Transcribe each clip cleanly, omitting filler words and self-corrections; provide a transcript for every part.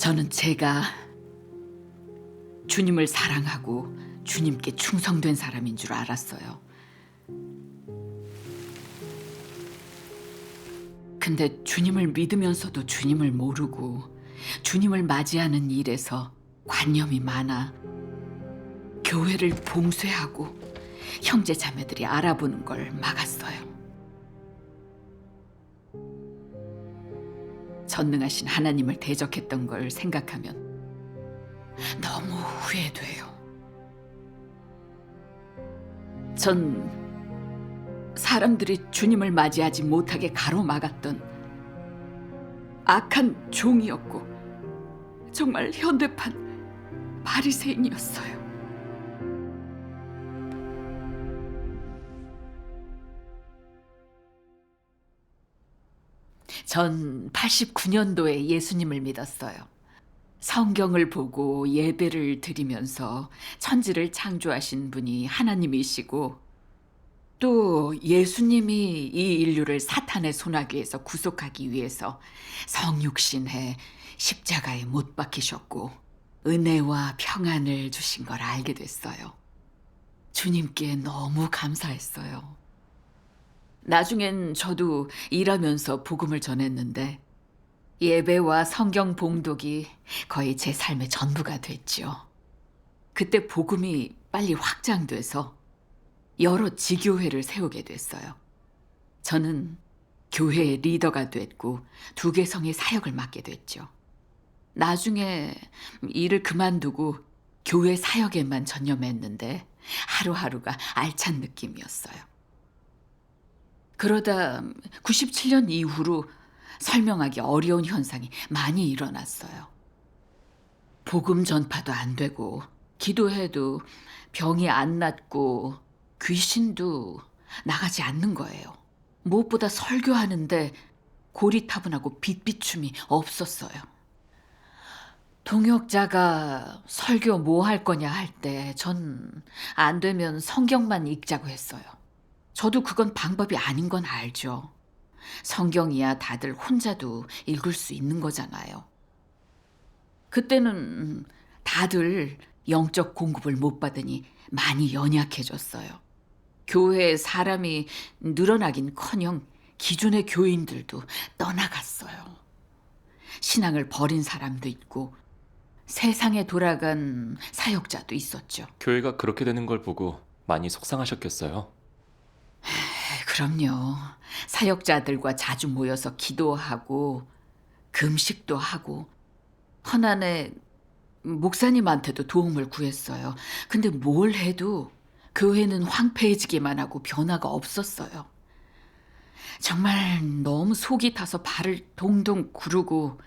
저는 제가 주님을 사랑하고 주님께 충성된 사람인 줄 알았어요. 근데 주님을 믿으면서도 주님을 모르고 주님을 맞이하는 일에서 관념이 많아 교회를 봉쇄하고 형제 자매들이 알아보는 걸 막았어요. 전능하신 하나님을 대적했던 걸 생각하면 너무 후회돼요. 전 사람들이 주님을 맞이하지 못하게 가로막았던 악한 종이었고 정말 현대판 바리새인이었어요. 전 89년도에 예수님을 믿었어요. 성경을 보고 예배를 드리면서 천지를 창조하신 분이 하나님이시고 또 예수님이 이 인류를 사탄의 손아귀에서 구속하기 위해서 성육신해 십자가에 못 박히셨고 은혜와 평안을 주신 걸 알게 됐어요. 주님께 너무 감사했어요. 나중엔 저도 일하면서 복음을 전했는데 예배와 성경 봉독이 거의 제 삶의 전부가 됐죠. 그때 복음이 빨리 확장돼서 여러 지교회를 세우게 됐어요. 저는 교회의 리더가 됐고 2개 성의 사역을 맡게 됐죠. 나중에 일을 그만두고 교회 사역에만 전념했는데 하루하루가 알찬 느낌이었어요. 그러다 97년 이후로 설명하기 어려운 현상이 많이 일어났어요. 복음 전파도 안 되고 기도해도 병이 안 낫고 귀신도 나가지 않는 거예요. 무엇보다 설교하는데 고리타분하고 빛비춤이 없었어요. 동역자가 설교 뭐 할 거냐 할 때 전 안 되면 성경만 읽자고 했어요. 저도 그건 방법이 아닌 건 알죠. 성경이야 다들 혼자도 읽을 수 있는 거잖아요. 그때는 다들 영적 공급을 못 받으니 많이 연약해졌어요. 교회에 사람이 늘어나긴커녕 기존의 교인들도 떠나갔어요. 신앙을 버린 사람도 있고 세상에 돌아간 사역자도 있었죠. 교회가 그렇게 되는 걸 보고 많이 속상하셨겠어요. 그럼요. 사역자들과 자주 모여서 기도하고 금식도 하고 헌안에 목사님한테도 도움을 구했어요. 근데 뭘 해도 교회는 황폐해지기만 하고 변화가 없었어요. 정말 너무 속이 타서 발을 동동 구르고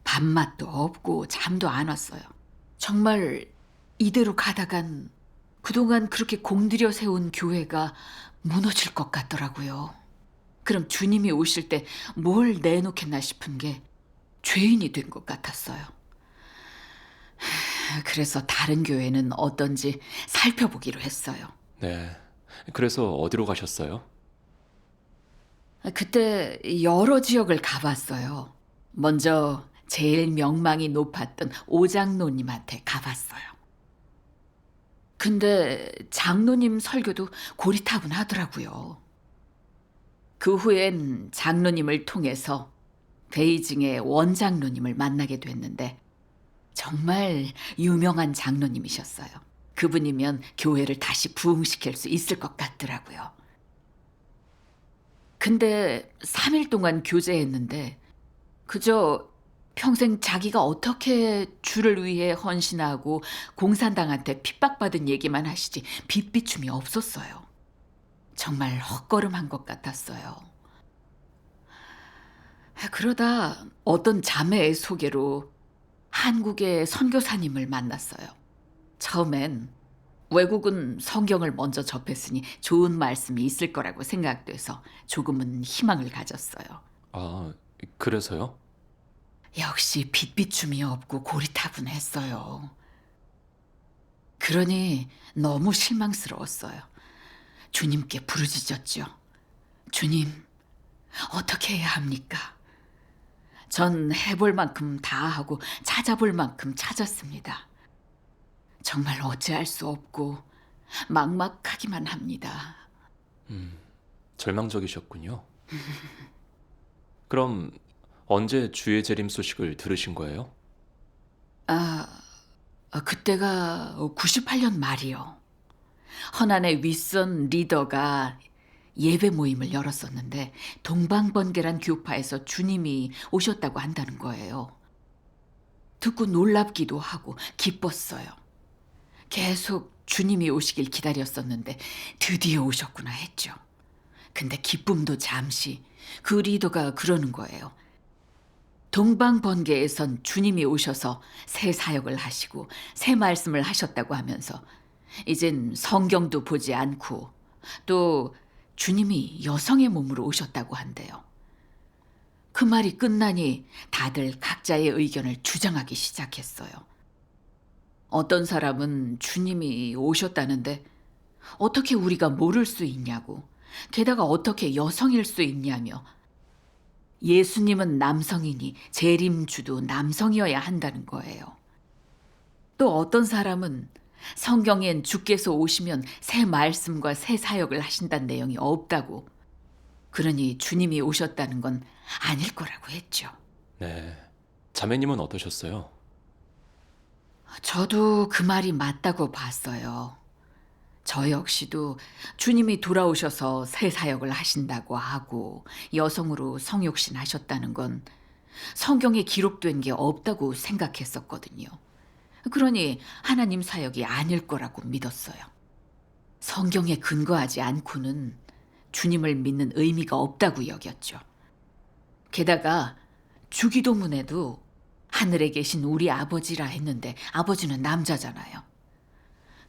밥맛도 없고 잠도 안 왔어요. 정말 이대로 가다간 그동안 그렇게 공들여 세운 교회가 무너질 것 같더라고요. 그럼 주님이 오실 때 뭘 내놓겠나 싶은 게 죄인이 된 것 같았어요. 그래서 다른 교회는 어떤지 살펴보기로 했어요. 네. 그래서 어디로 가셨어요? 그때 여러 지역을 가봤어요. 먼저 제일 명망이 높았던 오장로님한테 가봤어요. 근데 장로님 설교도 고리타분하더라고요. 그 후엔 장로님을 통해서 베이징의 원장로님을 만나게 됐는데 정말 유명한 장로님이셨어요. 그분이면 교회를 다시 부흥시킬 수 있을 것 같더라고요. 근데 3일 동안 교제했는데 그저 평생 자기가 어떻게 주를 위해 헌신하고 공산당한테 핍박받은 얘기만 하시지 빛비춤이 없었어요. 정말 헛걸음한 것 같았어요. 그러다 어떤 자매의 소개로 한국의 선교사님을 만났어요. 처음엔 외국은 성경을 먼저 접했으니 좋은 말씀이 있을 거라고 생각돼서 조금은 희망을 가졌어요. 아, 그래서요? 역시 빛비춤이 없고 고리타분했어요. 그러니 너무 실망스러웠어요. 주님께 부르짖었죠. 주님, 어떻게 해야 합니까? 전 해볼 만큼 다 하고 찾아볼 만큼 찾았습니다. 정말 어찌할 수 없고 막막하기만 합니다. 절망적이셨군요. 그럼 언제 주의 재림 소식을 들으신 거예요? 아, 그때가 98년 말이요. 허난의 윗선 리더가 예배 모임을 열었었는데 동방번개란 교파에서 주님이 오셨다고 한다는 거예요. 듣고 놀랍기도 하고 기뻤어요. 계속 주님이 오시길 기다렸었는데 드디어 오셨구나 했죠. 근데 기쁨도 잠시. 그 리더가 그러는 거예요. 동방번개에선 주님이 오셔서 새 사역을 하시고 새 말씀을 하셨다고 하면서 이젠 성경도 보지 않고 또 주님이 여성의 몸으로 오셨다고 한대요. 그 말이 끝나니 다들 각자의 의견을 주장하기 시작했어요. 어떤 사람은 주님이 오셨다는데 어떻게 우리가 모를 수 있냐고, 게다가 어떻게 여성일 수 있냐며, 예수님은 남성이니 재림주도 남성이어야 한다는 거예요. 또 어떤 사람은 성경엔 주께서 오시면 새 말씀과 새 사역을 하신다는 내용이 없다고, 그러니 주님이 오셨다는 건 아닐 거라고 했죠. 네. 자매님은 어떠셨어요? 저도 그 말이 맞다고 봤어요. 저 역시도 주님이 돌아오셔서 새 사역을 하신다고 하고 여성으로 성육신 하셨다는 건 성경에 기록된 게 없다고 생각했었거든요. 그러니 하나님 사역이 아닐 거라고 믿었어요. 성경에 근거하지 않고는 주님을 믿는 의미가 없다고 여겼죠. 게다가 주기도문에도 하늘에 계신 우리 아버지라 했는데 아버지는 남자잖아요.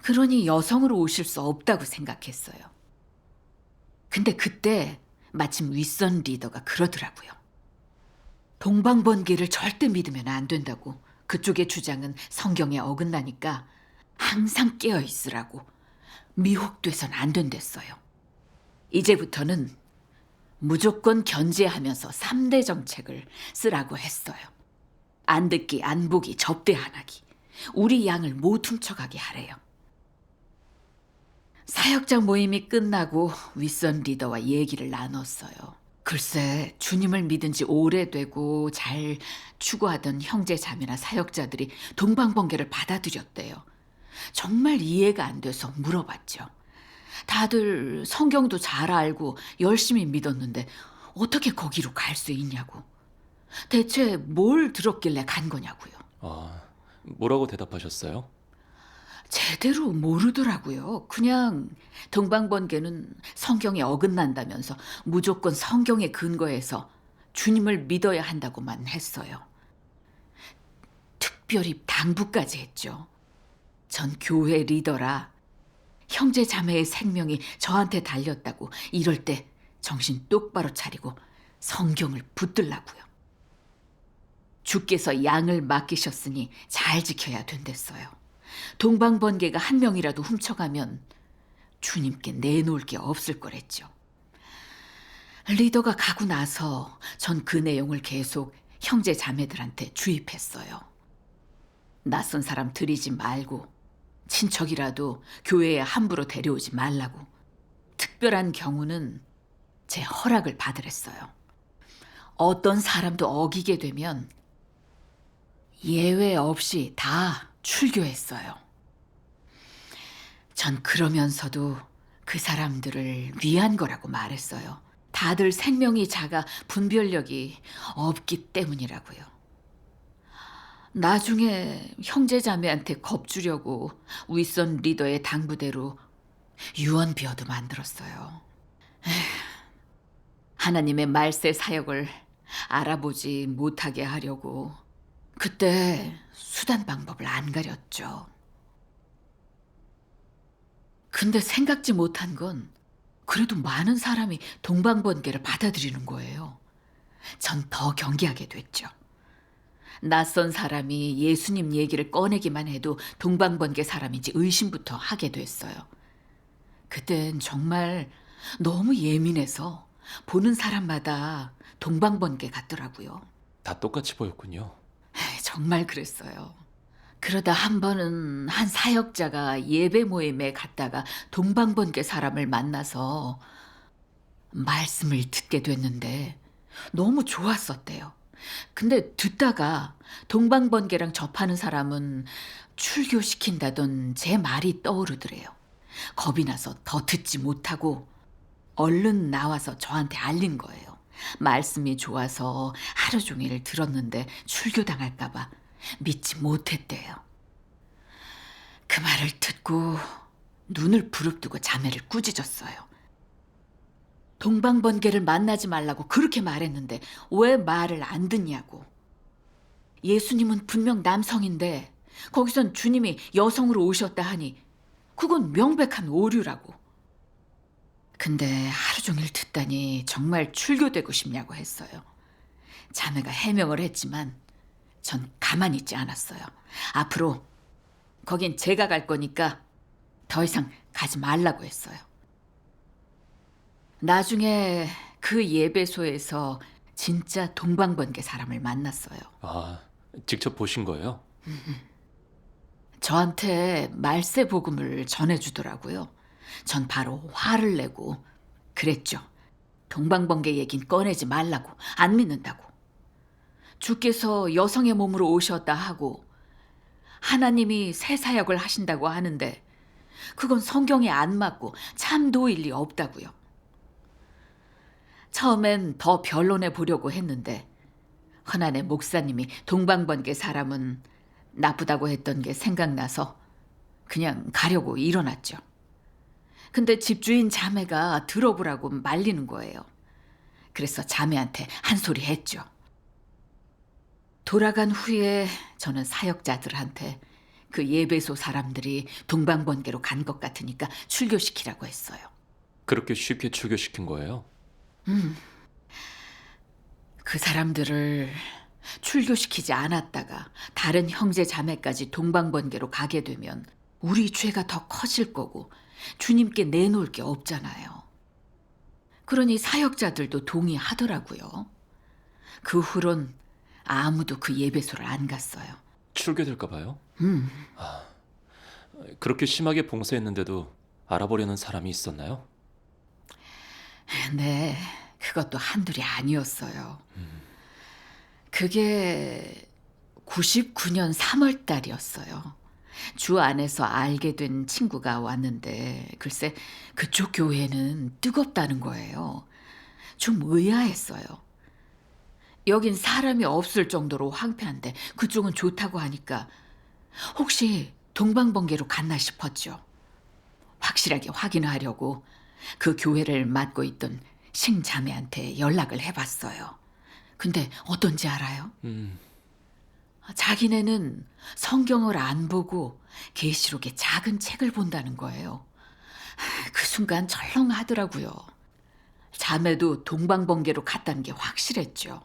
그러니 여성으로 오실 수 없다고 생각했어요. 근데 그때 마침 윗선 리더가 그러더라고요. 동방번개를 절대 믿으면 안 된다고. 그쪽의 주장은 성경에 어긋나니까 항상 깨어 있으라고. 미혹돼선 안 된댔어요. 이제부터는 무조건 견제하면서 3대 정책을 쓰라고 했어요. 안 듣기, 안 보기, 접대 안 하기. 우리 양을 못 훔쳐가게 하래요. 사역자 모임이 끝나고 윗선 리더와 얘기를 나눴어요. 글쎄, 주님을 믿은 지 오래되고 잘 추구하던 형제 자매나 사역자들이 동방번개를 받아들였대요. 정말 이해가 안 돼서 물어봤죠. 다들 성경도 잘 알고 열심히 믿었는데 어떻게 거기로 갈 수 있냐고. 대체 뭘 들었길래 간 거냐고요. 뭐라고 대답하셨어요? 제대로 모르더라고요. 그냥 동방번개는 성경에 어긋난다면서 무조건 성경에 근거해서 주님을 믿어야 한다고만 했어요. 특별히 당부까지 했죠. 전 교회 리더라 형제 자매의 생명이 저한테 달렸다고 이럴 때 정신 똑바로 차리고 성경을 붙들라고요. 주께서 양을 맡기셨으니 잘 지켜야 된댔어요. 동방번개가 한 명이라도 훔쳐가면 주님께 내놓을 게 없을 거랬죠. 리더가 가고 나서 전 그 내용을 계속 형제 자매들한테 주입했어요. 낯선 사람 들이지 말고 친척이라도 교회에 함부로 데려오지 말라고. 특별한 경우는 제 허락을 받으랬어요. 어떤 사람도 어기게 되면 예외 없이 다 출교했어요. 전 그러면서도 그 사람들을 위한 거라고 말했어요. 다들 생명이 작아 분별력이 없기 때문이라고요. 나중에 형제자매한테 겁주려고 윗선 리더의 당부대로 유언비어도 만들었어요. 하나님의 말세 사역을 알아보지 못하게 하려고 그때 수단 방법을 안 가렸죠. 근데 생각지 못한 건 그래도 많은 사람이 동방번개를 받아들이는 거예요. 전 더 경계하게 됐죠. 낯선 사람이 예수님 얘기를 꺼내기만 해도 동방번개 사람인지 의심부터 하게 됐어요. 그땐 정말 너무 예민해서 보는 사람마다 동방번개 같더라고요. 다 똑같이 보였군요. 정말 그랬어요. 그러다 한 번은 한 사역자가 예배 모임에 갔다가 동방번개 사람을 만나서 말씀을 듣게 됐는데 너무 좋았었대요. 근데 듣다가 동방번개랑 접하는 사람은 출교시킨다던 제 말이 떠오르더래요. 겁이 나서 더 듣지 못하고 얼른 나와서 저한테 알린 거예요. 말씀이 좋아서 하루 종일 들었는데 출교당할까봐 믿지 못했대요. 그 말을 듣고 눈을 부릅뜨고 자매를 꾸짖었어요. 동방번개를 만나지 말라고 그렇게 말했는데 왜 말을 안 듣냐고. 예수님은 분명 남성인데 거기선 주님이 여성으로 오셨다 하니 그건 명백한 오류라고. 근데 하루 종일 듣다니 정말 출교되고 싶냐고 했어요. 자매가 해명을 했지만 전 가만히 있지 않았어요. 앞으로 거긴 제가 갈 거니까 더 이상 가지 말라고 했어요. 나중에 그 예배소에서 진짜 동방번개 사람을 만났어요. 아, 직접 보신 거예요? 저한테 말세 복음을 전해주더라고요. 전 바로 화를 내고 그랬죠. 동방번개 얘긴 꺼내지 말라고, 안 믿는다고. 주께서 여성의 몸으로 오셨다 하고 하나님이 새 사역을 하신다고 하는데 그건 성경에 안 맞고 참도일 리 없다고요. 처음엔 더 변론해 보려고 했는데 흔한의 목사님이 동방번개 사람은 나쁘다고 했던 게 생각나서 그냥 가려고 일어났죠. 근데 집주인 자매가 들어보라고 말리는 거예요. 그래서 자매한테 한 소리 했죠. 돌아간 후에 저는 사역자들한테 그 예배소 사람들이 동방번개로 간 것 같으니까 출교시키라고 했어요. 그렇게 쉽게 출교시킨 거예요? 그 사람들을 출교시키지 않았다가 다른 형제 자매까지 동방번개로 가게 되면 우리 죄가 더 커질 거고 주님께 내놓을 게 없잖아요. 그러니 사역자들도 동의하더라고요. 그 후론 아무도 그 예배소를 안 갔어요. 출교될까 봐요? 그렇게 심하게 봉사했는데도 알아보려는 사람이 있었나요? 네, 그것도 한둘이 아니었어요. 그게 99년 3월 달이었어요. 주 안에서 알게 된 친구가 왔는데 글쎄 그쪽 교회는 뜨겁다는 거예요. 좀 의아했어요. 여긴 사람이 없을 정도로 황폐한데 그쪽은 좋다고 하니까 혹시 동방번개로 갔나 싶었죠. 확실하게 확인하려고 그 교회를 맡고 있던 신자매한테 연락을 해봤어요. 근데 어떤지 알아요? 자기네는 성경을 안 보고 계시록의 작은 책을 본다는 거예요. 그 순간 철렁하더라고요. 자매도 동방번개로 갔다는 게 확실했죠.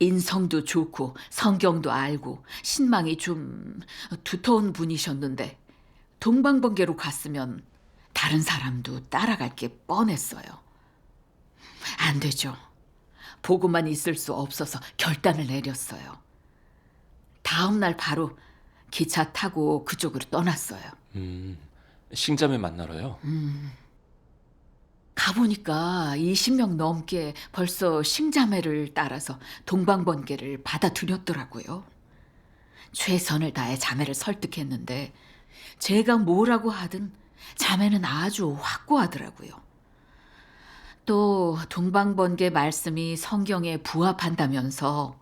인성도 좋고 성경도 알고 신망이 좀 두터운 분이셨는데 동방번개로 갔으면 다른 사람도 따라갈 게 뻔했어요. 안 되죠. 보고만 있을 수 없어서 결단을 내렸어요. 다음 날 바로 기차 타고 그쪽으로 떠났어요. 신자매 만나러요? 가보니까 20명 넘게 벌써 신자매를 따라서 동방번개를 받아들였더라고요. 최선을 다해 자매를 설득했는데 제가 뭐라고 하든 자매는 아주 확고하더라고요. 또 동방번개 말씀이 성경에 부합한다면서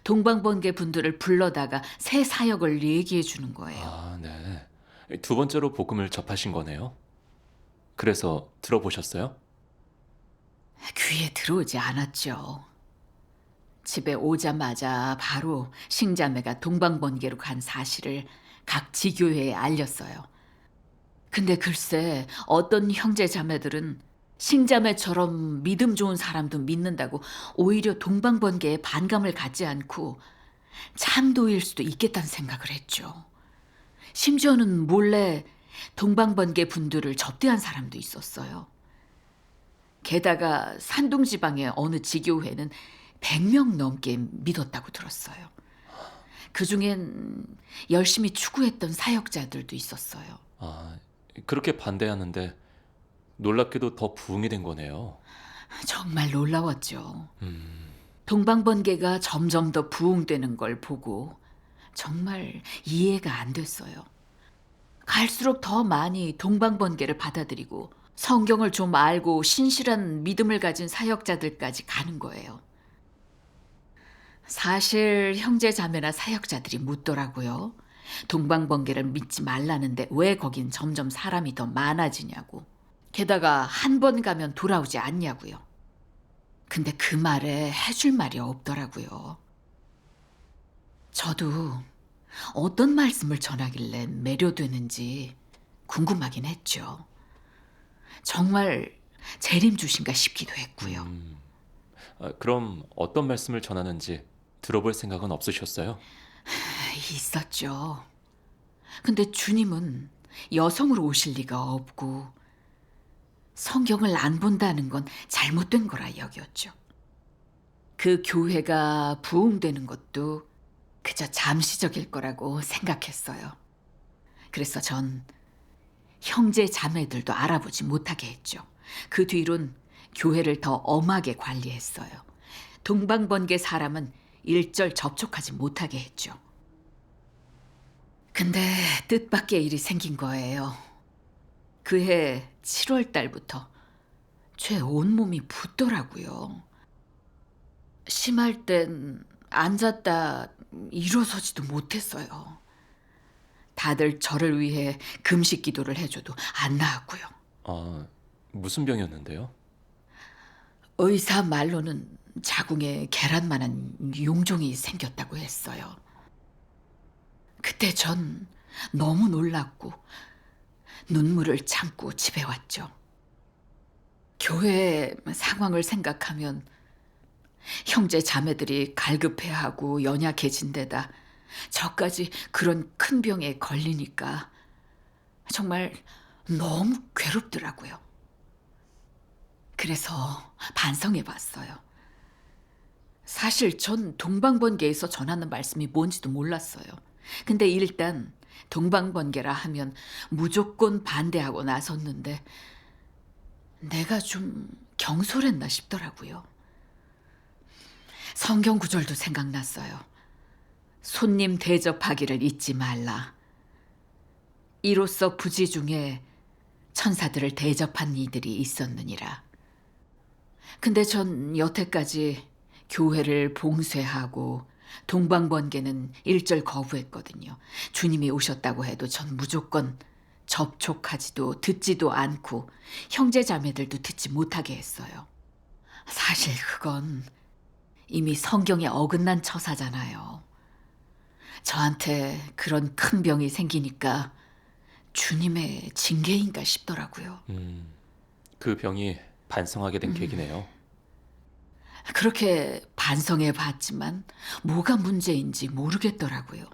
동방번개 분들을 불러다가 새 사역을 얘기해 주는 거예요. 아, 네. 두 번째로 복음을 접하신 거네요? 그래서 들어보셨어요? 귀에 들어오지 않았죠. 집에 오자마자 바로 신자매가 동방번개로 간 사실을 각 지교회에 알렸어요. 근데 글쎄 어떤 형제 자매들은 신자매처럼 믿음 좋은 사람도 믿는다고 오히려 동방번개에 반감을 갖지 않고 참도일 수도 있겠다는 생각을 했죠. 심지어는 몰래 동방번개 분들을 접대한 사람도 있었어요. 게다가 산둥지방의 어느 지교회는 100명 넘게 믿었다고 들었어요. 그중엔 열심히 추구했던 사역자들도 있었어요. 아, 그렇게 반대하는데 놀랍게도 더 부흥이 된 거네요. 정말 놀라웠죠. 음, 동방번개가 점점 더 부흥되는 걸 보고 정말 이해가 안 됐어요. 갈수록 더 많이 동방번개를 받아들이고 성경을 좀 알고 신실한 믿음을 가진 사역자들까지 가는 거예요. 사실 형제 자매나 사역자들이 묻더라고요. 동방번개를 믿지 말라는데 왜 거긴 점점 사람이 더 많아지냐고. 게다가 한 번 가면 돌아오지 않냐고요. 근데 그 말에 해줄 말이 없더라고요. 저도 어떤 말씀을 전하길래 매료되는지 궁금하긴 했죠. 정말 재림 주신가 싶기도 했고요. 그럼 어떤 말씀을 전하는지 들어볼 생각은 없으셨어요? 있었죠. 근데 주님은 여성으로 오실 리가 없고 성경을 안 본다는 건 잘못된 거라 여겼죠. 그 교회가 부흥되는 것도 그저 잠시적일 거라고 생각했어요. 그래서 전 형제 자매들도 알아보지 못하게 했죠. 그 뒤론 교회를 더 엄하게 관리했어요. 동방번개 사람은 일절 접촉하지 못하게 했죠. 근데 뜻밖의 일이 생긴 거예요. 그해 7월 달부터 제 온몸이 붓더라고요. 심할 땐 앉았다 일어서지도 못했어요. 다들 저를 위해 금식 기도를 해줘도 안 나았고요. 아, 무슨 병이었는데요? 의사 말로는 자궁에 계란만한 용종이 생겼다고 했어요. 그때 전 너무 놀랐고 눈물을 참고 집에 왔죠. 교회 상황을 생각하면 형제 자매들이 갈급해하고 연약해진 데다 저까지 그런 큰 병에 걸리니까 정말 너무 괴롭더라고요. 그래서 반성해 봤어요. 사실 전 동방번개에서 전하는 말씀이 뭔지도 몰랐어요. 근데 일단 동방번개라 하면 무조건 반대하고 나섰는데 내가 좀 경솔했나 싶더라고요. 성경 구절도 생각났어요. 손님 대접하기를 잊지 말라. 이로써 부지 중에 천사들을 대접한 이들이 있었느니라. 근데 전 여태까지 교회를 봉쇄하고 동방번개는 일절 거부했거든요. 주님이 오셨다고 해도 전 무조건 접촉하지도 듣지도 않고 형제자매들도 듣지 못하게 했어요. 사실 그건 이미 성경에 어긋난 처사잖아요. 저한테 그런 큰 병이 생기니까 주님의 징계인가 싶더라고요. 그 병이 반성하게 된 계기네요. 그렇게 반성해 봤지만 뭐가 문제인지 모르겠더라고요.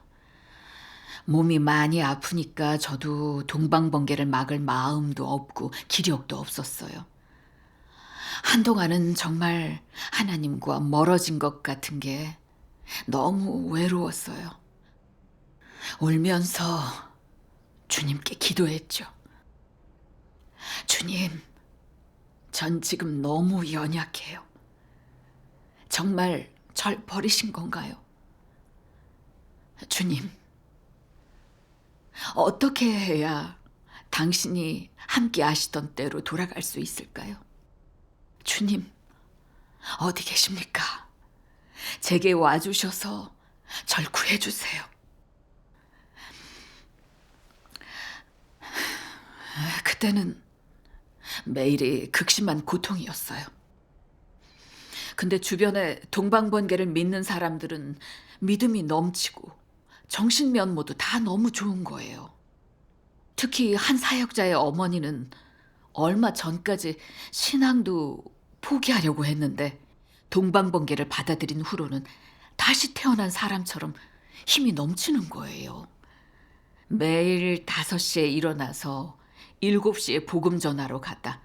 몸이 많이 아프니까 저도 동방번개를 막을 마음도 없고 기력도 없었어요. 한동안은 정말 하나님과 멀어진 것 같은 게 너무 외로웠어요. 울면서 주님께 기도했죠. 주님, 전 지금 너무 연약해요. 정말 절 버리신 건가요? 주님, 어떻게 해야 당신이 함께 하시던 때로 돌아갈 수 있을까요? 주님, 어디 계십니까? 제게 와주셔서 절 구해주세요. 그때는 매일이 극심한 고통이었어요. 근데 주변에 동방번개를 믿는 사람들은 믿음이 넘치고 정신 면모도 다 너무 좋은 거예요. 특히 한 사역자의 어머니는 얼마 전까지 신앙도 포기하려고 했는데 동방번개를 받아들인 후로는 다시 태어난 사람처럼 힘이 넘치는 거예요. 매일 5시에 일어나서 7시에 복음 전하러 갔다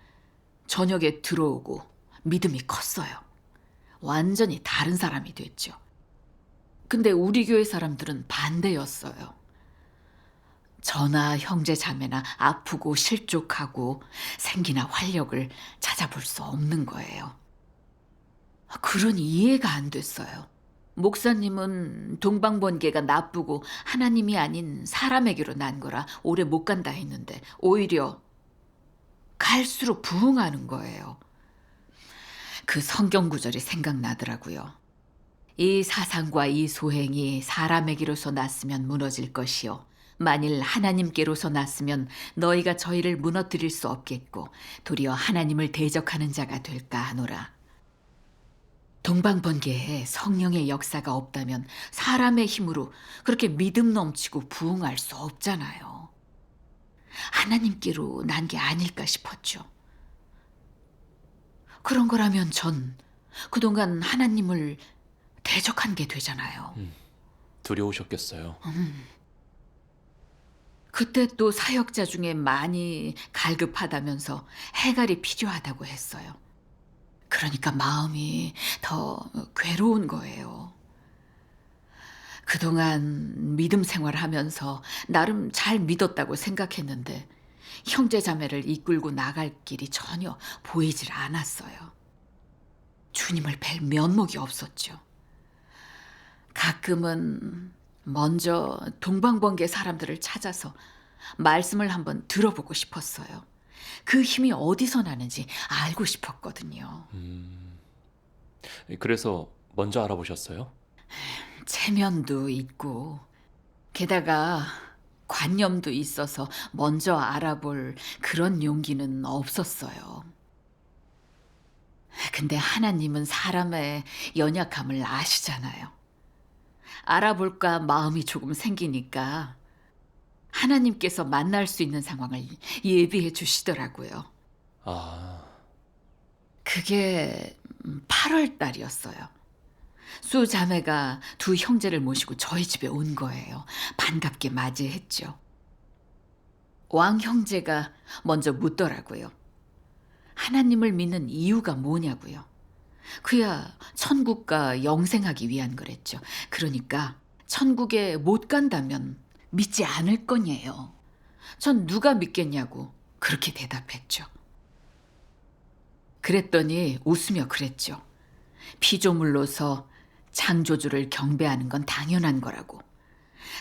저녁에 들어오고 믿음이 컸어요. 완전히 다른 사람이 됐죠. 근데 우리 교회 사람들은 반대였어요. 저나 형제 자매나 아프고 실족하고 생기나 활력을 찾아볼 수 없는 거예요. 그러니 이해가 안 됐어요. 목사님은 동방번개가 나쁘고 하나님이 아닌 사람에게로 난 거라 오래 못 간다 했는데 오히려 갈수록 부흥하는 거예요. 그 성경 구절이 생각나더라고요. 이 사상과 이 소행이 사람에게로서 났으면 무너질 것이요 만일 하나님께로서 났으면 너희가 저희를 무너뜨릴 수 없겠고 도리어 하나님을 대적하는 자가 될까 하노라. 동방번개에 성령의 역사가 없다면 사람의 힘으로 그렇게 믿음 넘치고 부흥할 수 없잖아요. 하나님께로 난 게 아닐까 싶었죠. 그런 거라면 전 그동안 하나님을 대적한 게 되잖아요. 두려우셨겠어요. 그때 또 사역자 중에 많이 갈급하다면서 해갈이 필요하다고 했어요. 그러니까 마음이 더 괴로운 거예요. 그동안 믿음 생활하면서 나름 잘 믿었다고 생각했는데 형제 자매를 이끌고 나갈 길이 전혀 보이질 않았어요. 주님을 뵐 면목이 없었죠. 가끔은 먼저 동방번개 사람들을 찾아서 말씀을 한번 들어보고 싶었어요. 그 힘이 어디서 나는지 알고 싶었거든요. 그래서 먼저 알아보셨어요? 체면도 있고 게다가 관념도 있어서 먼저 알아볼 그런 용기는 없었어요. 근데 하나님은 사람의 연약함을 아시잖아요. 알아볼까 마음이 조금 생기니까 하나님께서 만날 수 있는 상황을 예비해 주시더라고요. 아, 그게 8월 달이었어요. 수 자매가 두 형제를 모시고 저희 집에 온 거예요. 반갑게 맞이했죠. 왕 형제가 먼저 묻더라고요. 하나님을 믿는 이유가 뭐냐고요. 그야 천국과 영생하기 위한 거랬죠. 그러니까 천국에 못 간다면 믿지 않을 거냐요. 전 누가 믿겠냐고 그렇게 대답했죠. 그랬더니 웃으며 그랬죠. 피조물로서 창조주를 경배하는 건 당연한 거라고.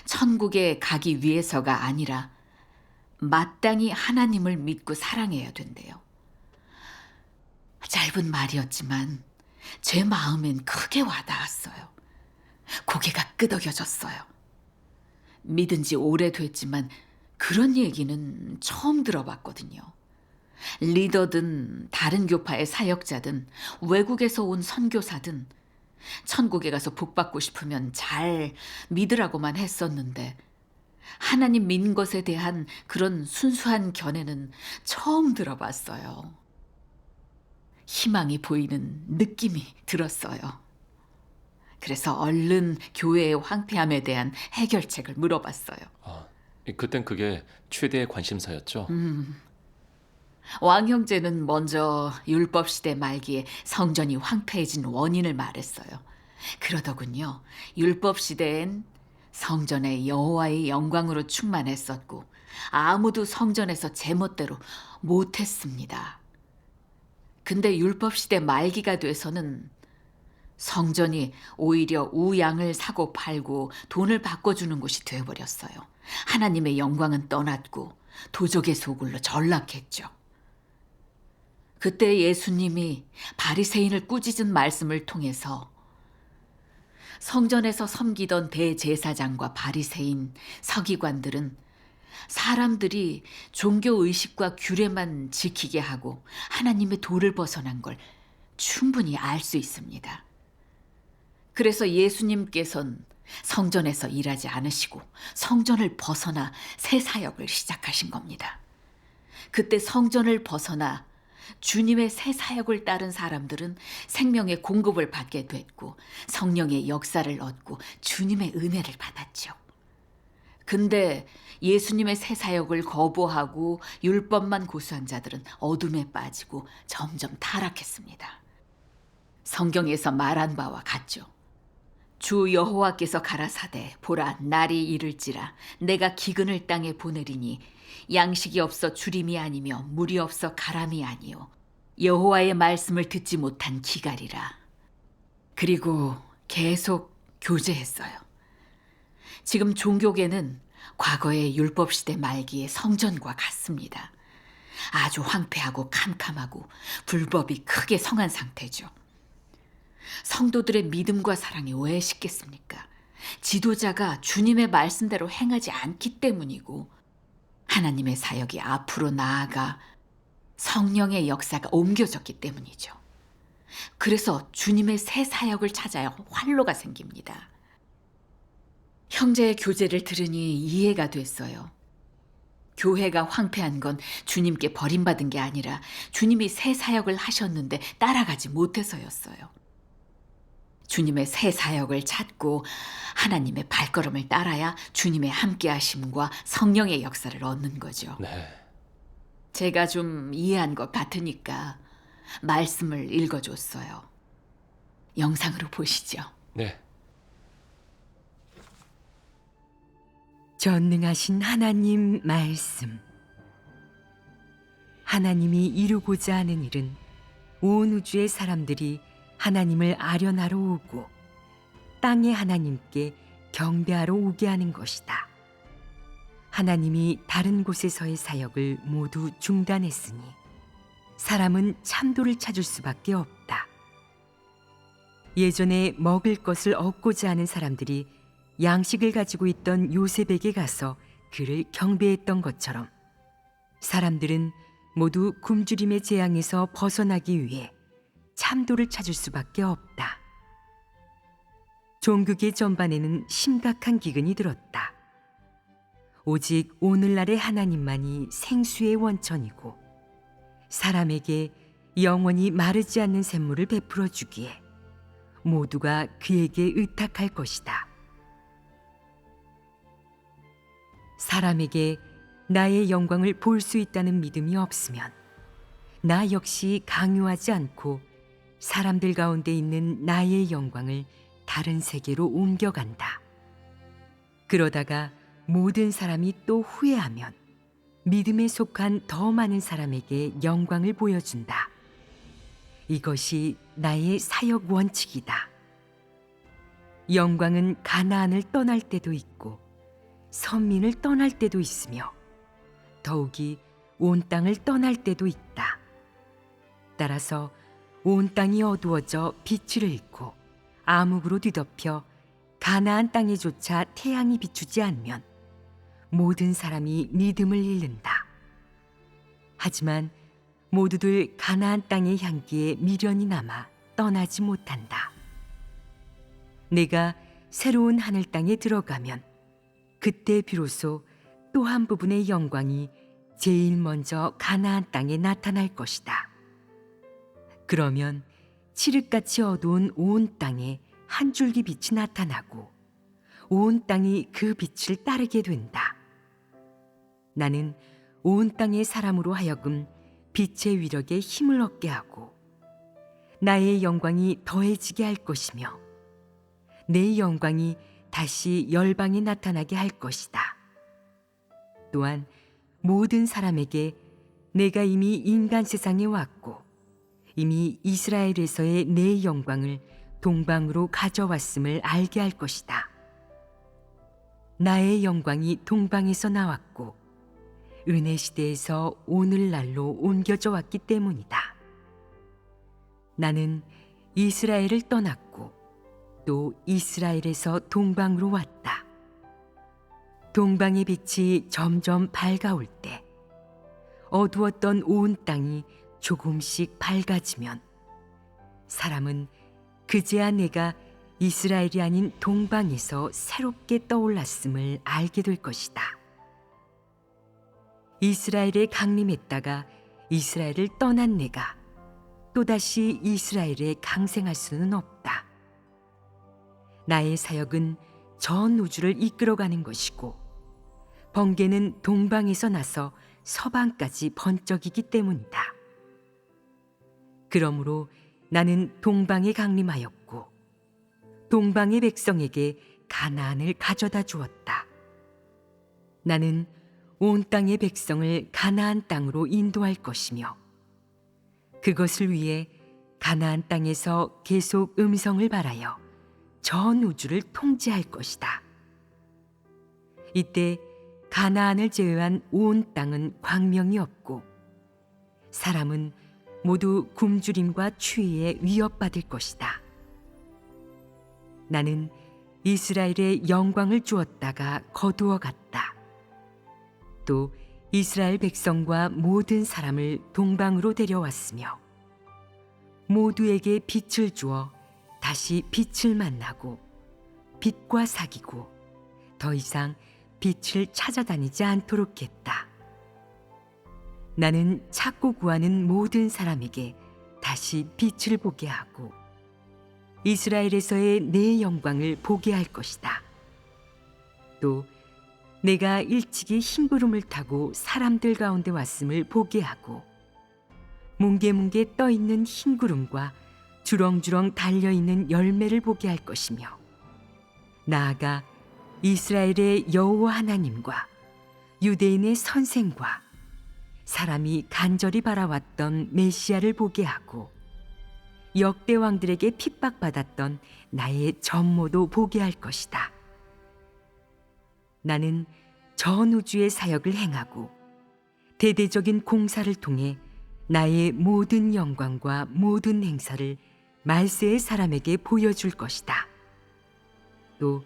천국에 가기 위해서가 아니라 마땅히 하나님을 믿고 사랑해야 된대요. 짧은 말이었지만 제 마음엔 크게 와닿았어요. 고개가 끄덕여졌어요. 믿은 지 오래됐지만 그런 얘기는 처음 들어봤거든요. 리더든 다른 교파의 사역자든 외국에서 온 선교사든 천국에 가서 복 받고 싶으면 잘 믿으라고만 했었는데 하나님 믿는 것에 대한 그런 순수한 견해는 처음 들어봤어요. 희망이 보이는 느낌이 들었어요. 그래서 얼른 교회의 황폐함에 대한 해결책을 물어봤어요. 아, 그땐 그게 최대의 관심사였죠? 왕 형제는 먼저 율법 시대 말기에 성전이 황폐해진 원인을 말했어요. 그러더군요. 율법 시대엔 성전에 여호와의 영광으로 충만했었고 아무도 성전에서 제멋대로 못했습니다. 근데 율법 시대 말기가 돼서는 성전이 오히려 우양을 사고 팔고 돈을 바꿔주는 곳이 되어버렸어요. 하나님의 영광은 떠났고 도적의 소굴로 전락했죠. 그때 예수님이 바리새인을 꾸짖은 말씀을 통해서 성전에서 섬기던 대제사장과 바리새인, 서기관들은 사람들이 종교의식과 규례만 지키게 하고 하나님의 도를 벗어난 걸 충분히 알 수 있습니다. 그래서 예수님께서는 성전에서 일하지 않으시고 성전을 벗어나 새 사역을 시작하신 겁니다. 그때 성전을 벗어나 주님의 새 사역을 따른 사람들은 생명의 공급을 받게 됐고 성령의 역사를 얻고 주님의 은혜를 받았죠. 근데 예수님의 새 사역을 거부하고 율법만 고수한 자들은 어둠에 빠지고 점점 타락했습니다. 성경에서 말한 바와 같죠. 주 여호와께서 가라사대 보라 날이 이를지라 내가 기근을 땅에 보내리니 양식이 없어 주림이 아니며 물이 없어 가람이 아니요 여호와의 말씀을 듣지 못한 기갈이라. 그리고 계속 교제했어요. 지금 종교계는 과거의 율법시대 말기의 성전과 같습니다. 아주 황폐하고 캄캄하고 불법이 크게 성한 상태죠. 성도들의 믿음과 사랑이 왜 식겠습니까? 지도자가 주님의 말씀대로 행하지 않기 때문이고 하나님의 사역이 앞으로 나아가 성령의 역사가 옮겨졌기 때문이죠. 그래서 주님의 새 사역을 찾아야 활로가 생깁니다. 형제의 교제를 들으니 이해가 됐어요. 교회가 황폐한 건 주님께 버림받은 게 아니라 주님이 새 사역을 하셨는데 따라가지 못해서였어요. 주님의 새 사역을 찾고 하나님의 발걸음을 따라야 주님의 함께하심과 성령의 역사를 얻는 거죠. 네. 제가 좀 이해한 것 같으니까 말씀을 읽어줬어요. 영상으로 보시죠. 네. 전능하신 하나님 말씀. 하나님이 이루고자 하는 일은 온 우주의 사람들이 하나님을 아련하러 오고 땅의 하나님께 경배하러 오게 하는 것이다. 하나님이 다른 곳에서의 사역을 모두 중단했으니 사람은 참도를 찾을 수밖에 없다. 예전에 먹을 것을 얻고자 하는 사람들이 양식을 가지고 있던 요셉에게 가서 그를 경배했던 것처럼 사람들은 모두 굶주림의 재앙에서 벗어나기 위해 참도를 찾을 수밖에 없다. 종교계 전반에는 심각한 기근이 들었다. 오직 오늘날의 하나님만이 생수의 원천이고 사람에게 영원히 마르지 않는 샘물을 베풀어 주기에 모두가 그에게 의탁할 것이다. 사람에게 나의 영광을 볼 수 있다는 믿음이 없으면 나 역시 강요하지 않고 사람들 가운데 있는 나의 영광을 다른 세계로 옮겨간다. 그러다가 모든 사람이 또 후회하면 믿음에 속한 더 많은 사람에게 영광을 보여준다. 이것이 나의 사역 원칙이다. 영광은 가나안을 떠날 때도 있고 선민을 떠날 때도 있으며 더욱이 온 땅을 떠날 때도 있다. 따라서 온 땅이 어두워져 빛을 잃고 암흑으로 뒤덮여 가나안 땅에조차 태양이 비추지 않으면 모든 사람이 믿음을 잃는다. 하지만 모두들 가나안 땅의 향기에 미련이 남아 떠나지 못한다. 내가 새로운 하늘 땅에 들어가면 그때 비로소 또 한 부분의 영광이 제일 먼저 가나안 땅에 나타날 것이다. 그러면 칠흑같이 어두운 온 땅에 한 줄기 빛이 나타나고 온 땅이 그 빛을 따르게 된다. 나는 온 땅의 사람으로 하여금 빛의 위력에 힘을 얻게 하고 나의 영광이 더해지게 할 것이며 내 영광이 다시 열방에 나타나게 할 것이다. 또한 모든 사람에게 내가 이미 인간 세상에 왔고 이미 이스라엘에서의 내 영광을 동방으로 가져왔음을 알게 할 것이다. 나의 영광이 동방에서 나왔고 은혜 시대에서 오늘날로 옮겨져 왔기 때문이다. 나는 이스라엘을 떠났고 또 이스라엘에서 동방으로 왔다. 동방의 빛이 점점 밝아올 때 어두웠던 온 땅이 조금씩 밝아지면 사람은 그제야 내가 이스라엘이 아닌 동방에서 새롭게 떠올랐음을 알게 될 것이다. 이스라엘에 강림했다가 이스라엘을 떠난 내가 또다시 이스라엘에 강생할 수는 없다. 나의 사역은 전 우주를 이끌어가는 것이고 번개는 동방에서 나서 서방까지 번쩍이기 때문이다. 그러므로 나는 동방에 강림하였고 동방의 백성에게 가나안을 가져다 주었다. 나는 온 땅의 백성을 가나안 땅으로 인도할 것이며 그것을 위해 가나안 땅에서 계속 음성을 발하여 전 우주를 통치할 것이다. 이때 가나안을 제외한 온 땅은 광명이 없고 사람은 모두 굶주림과 추위에 위협받을 것이다. 나는 이스라엘의 영광을 주었다가 거두어 갔다. 또 이스라엘 백성과 모든 사람을 동방으로 데려왔으며 모두에게 빛을 주어 다시 빛을 만나고 빛과 사귀고 더 이상 빛을 찾아다니지 않도록 했다. 나는 찾고 구하는 모든 사람에게 다시 빛을 보게 하고 이스라엘에서의 내 영광을 보게 할 것이다. 또 내가 일찍이 흰구름을 타고 사람들 가운데 왔음을 보게 하고 뭉게뭉게 떠 있는 흰구름과 주렁주렁 달려 있는 열매를 보게 할 것이며 나아가 이스라엘의 여호와 하나님과 유대인의 선생과 사람이 간절히 바라왔던 메시아를 보게 하고 역대 왕들에게 핍박받았던 나의 전모도 보게 할 것이다. 나는 전 우주의 사역을 행하고 대대적인 공사를 통해 나의 모든 영광과 모든 행사를 말세의 사람에게 보여줄 것이다. 또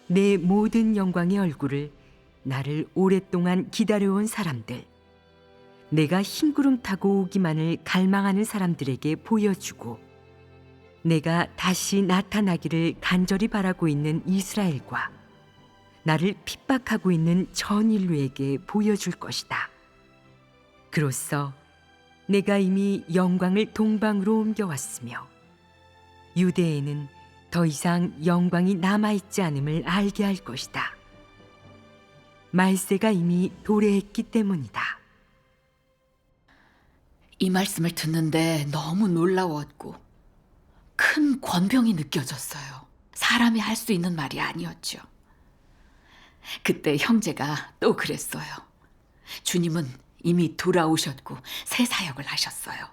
내 모든 영광의 얼굴을 나를 오랫동안 기다려온 사람들, 내가 흰구름 타고 오기만을 갈망하는 사람들에게 보여주고 내가 다시 나타나기를 간절히 바라고 있는 이스라엘과 나를 핍박하고 있는 전 인류에게 보여줄 것이다. 그로써 내가 이미 영광을 동방으로 옮겨왔으며 유대에는 더 이상 영광이 남아있지 않음을 알게 할 것이다. 말세가 이미 도래했기 때문이다. 이 말씀을 듣는데 너무 놀라웠고 큰 권병이 느껴졌어요. 사람이 할 수 있는 말이 아니었죠. 그때 형제가 또 그랬어요. 주님은 이미 돌아오셨고 새 사역을 하셨어요.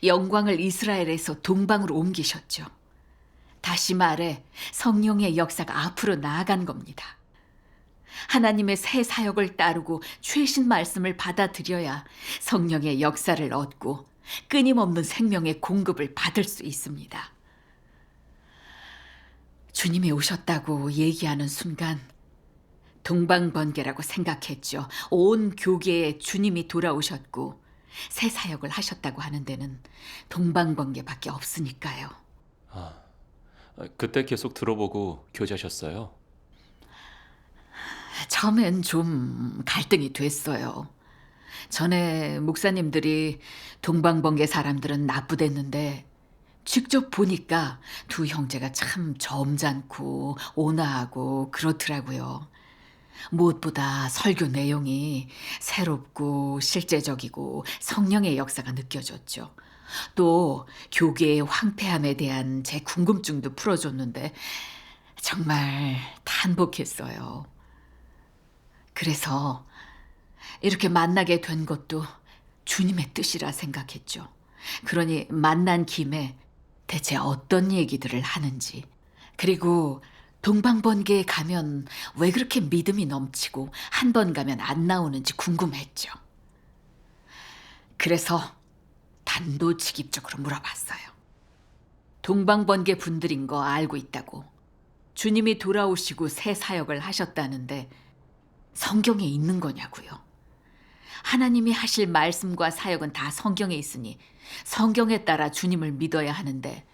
영광을 이스라엘에서 동방으로 옮기셨죠. 다시 말해 성령의 역사가 앞으로 나아간 겁니다. 하나님의 새 사역을 따르고 최신 말씀을 받아들여야 성령의 역사를 얻고 끊임없는 생명의 공급을 받을 수 있습니다. 주님이 오셨다고 얘기하는 순간 동방번개라고 생각했죠. 온 교계에 주님이 돌아오셨고 새 사역을 하셨다고 하는 데는 동방번개밖에 없으니까요. 그때 계속 들어보고 교제하셨어요? 처음엔 좀 갈등이 됐어요. 전에 목사님들이 동방번개 사람들은 나쁘댔는데 직접 보니까 두 형제가 참 점잖고 온화하고 그렇더라고요. 무엇보다 설교 내용이 새롭고 실제적이고 성령의 역사가 느껴졌죠. 또 교계의 황폐함에 대한 제 궁금증도 풀어줬는데 정말 탄복했어요. 그래서 이렇게 만나게 된 것도 주님의 뜻이라 생각했죠. 그러니 만난 김에 대체 어떤 얘기들을 하는지, 그리고 동방번개에 가면 왜 그렇게 믿음이 넘치고 한 번 가면 안 나오는지 궁금했죠. 그래서 단도직입적으로 물어봤어요. 동방번개 분들인 거 알고 있다고, 주님이 돌아오시고 새 사역을 하셨다는데 성경에 있는 거냐고요. 하나님이 하실 말씀과 사역은 다 성경에 있으니 성경에 따라 주님을 믿어야 하는데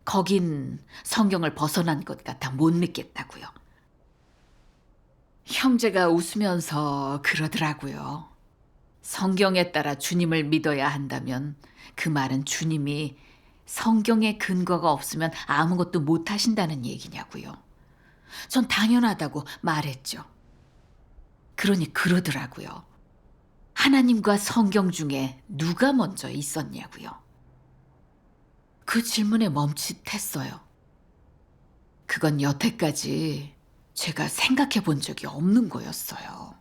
거긴 성경을 벗어난 것 같아 못 믿겠다고요. 형제가 웃으면서 그러더라고요. 성경에 따라 주님을 믿어야 한다면 그 말은 주님이 성경에 근거가 없으면 아무것도 못 하신다는 얘기냐고요. 전 당연하다고 말했죠. 그러니 그러더라고요. 하나님과 성경 중에 누가 먼저 있었냐고요. 그 질문에 멈칫했어요. 그건 여태까지 제가 생각해 본 적이 없는 거였어요.